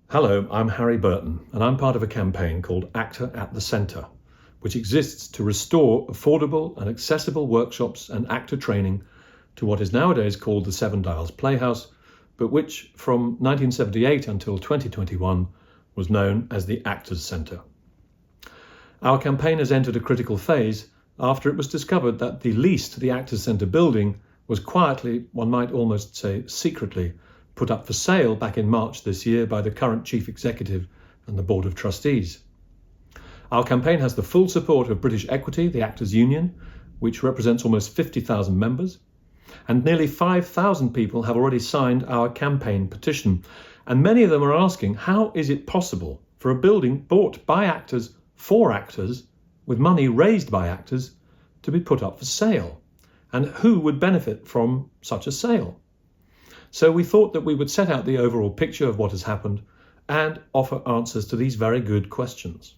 Hello, I'm Harry Burton, and I'm part of a campaign called Actor at the Centre, which exists to restore affordable and accessible workshops and actor training to what is nowadays called the Seven Dials Playhouse, but which from 1978 until 2021 was known as the Actors Centre. Our campaign has entered a critical phase after it was discovered that the lease to the Actors Centre building was quietly, one might almost say secretly, put up for sale back in March this year by the current Chief Executive and the Board of Trustees. Our campaign has the full support of British Equity, the Actors Union, which represents almost 50,000 members, and nearly 5,000 people have already signed our campaign petition, and many of them are asking how is it possible for a building bought by actors for actors with money raised by actors to be put up for sale, and who would benefit from such a sale? So we thought that we would set out the overall picture of what has happened and offer answers to these very good questions.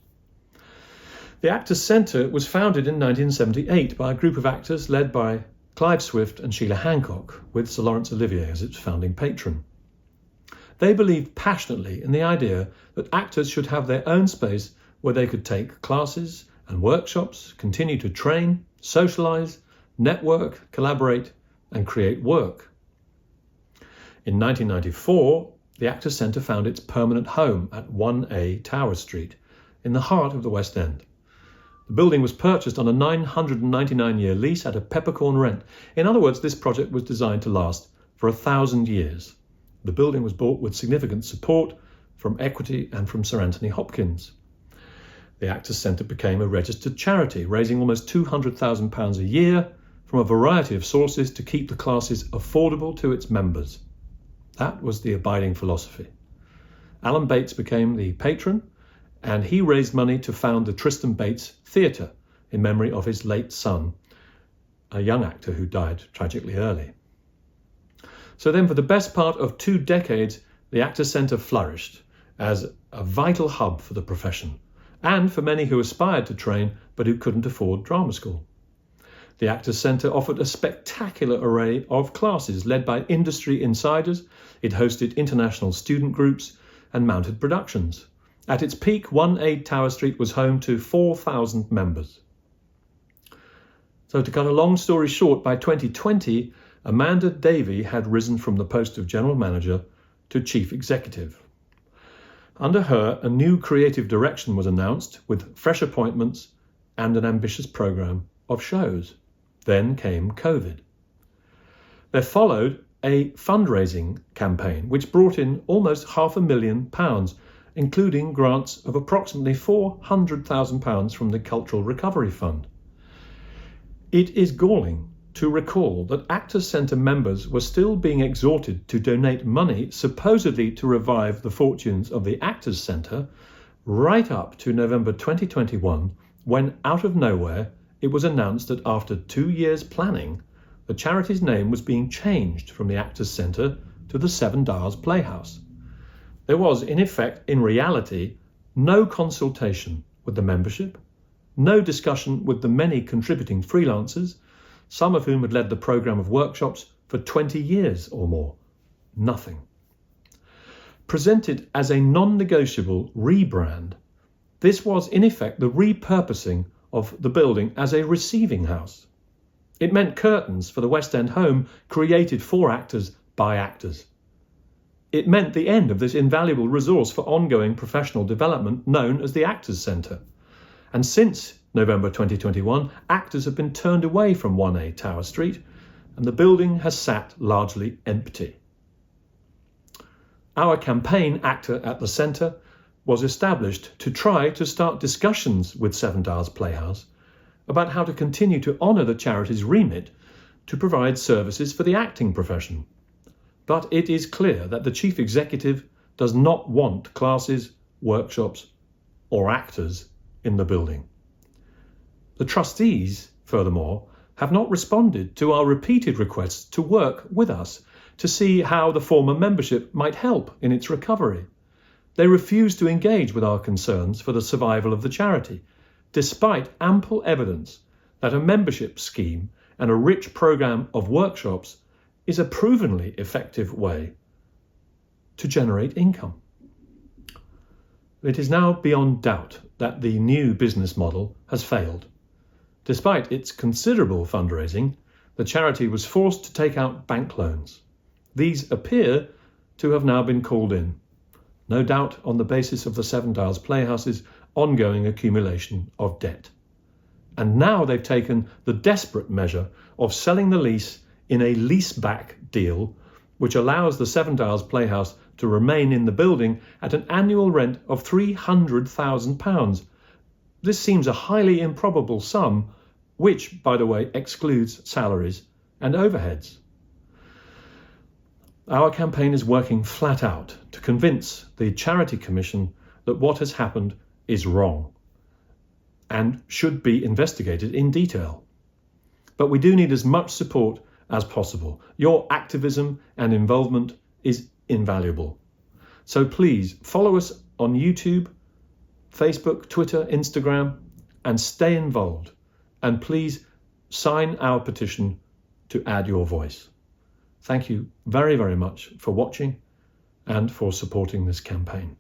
The Actors Centre was founded in 1978 by a group of actors led by Clive Swift and Sheila Hancock, with Sir Laurence Olivier as its founding patron. They believed passionately in the idea that actors should have their own space where they could take classes and workshops, continue to train, socialise, network, collaborate and create work. In 1994, the Actors Centre found its permanent home at 1A Tower Street, in the heart of the West End. The building was purchased on a 999-year lease at a peppercorn rent. In other words, this project was designed to last for 1,000 years. The building was bought with significant support from Equity and from Sir Anthony Hopkins. The Actors Centre became a registered charity, raising almost £200,000 a year from a variety of sources to keep the classes affordable to its members. That was the abiding philosophy. Alan Bates became the patron, and he raised money to found the Tristan Bates Theatre in memory of his late son, a young actor who died tragically early. So then for the best part of 2 decades, the Actors Centre flourished as a vital hub for the profession and for many who aspired to train but who couldn't afford drama school. The Actors Centre offered a spectacular array of classes led by industry insiders. It hosted international student groups and mounted productions. At its peak, 1A Tower Street was home to 4,000 members. So to cut a long story short, by 2020, Amanda Davey had risen from the post of General Manager to Chief Executive. Under her, a new creative direction was announced with fresh appointments and an ambitious programme of shows. Then came COVID. There followed a fundraising campaign which brought in almost £500,000, including grants of approximately £400,000 from the Cultural Recovery Fund. It is galling to recall that Actors Centre members were still being exhorted to donate money supposedly to revive the fortunes of the Actors Centre right up to November 2021, when out of nowhere it was announced that after 2 years planning, the charity's name was being changed from the Actors Centre to the Seven Dials Playhouse. There was, in effect, in reality, no consultation with the membership, no discussion with the many contributing freelancers, some of whom had led the programme of workshops for 20 years or more. Nothing. Presented as a non-negotiable rebrand, this was, in effect, the repurposing of the building as a receiving house. It meant curtains for the West End home created for actors by actors. It meant the end of this invaluable resource for ongoing professional development known as the Actors Centre. And since November 2021, actors have been turned away from 1A Tower Street, and the building has sat largely empty. Our campaign, Actor at the Centre, was established to try to start discussions with Seven Dials Playhouse about how to continue to honour the charity's remit to provide services for the acting profession. But it is clear that the Chief Executive does not want classes, workshops or actors in the building. The trustees, furthermore, have not responded to our repeated requests to work with us to see how the former membership might help in its recovery. They refuse to engage with our concerns for the survival of the charity, despite ample evidence that a membership scheme and a rich programme of workshops is a provenly effective way to generate income. It is now beyond doubt that the new business model has failed. Despite its considerable fundraising, the charity was forced to take out bank loans. These appear to have now been called in, no doubt on the basis of the Seven Dials Playhouse's ongoing accumulation of debt. And now they've taken the desperate measure of selling the lease in a leaseback deal, which allows the Seven Dials Playhouse to remain in the building at an annual rent of £300,000. This seems a highly improbable sum, which, by the way, excludes salaries and overheads. Our campaign is working flat out to convince the Charity Commission that what has happened is wrong and should be investigated in detail. But we do need as much support as possible. Your activism and involvement is invaluable. So please follow us on YouTube, Facebook, Twitter, Instagram, and stay involved. And please sign our petition to add your voice. Thank you very, very much for watching and for supporting this campaign.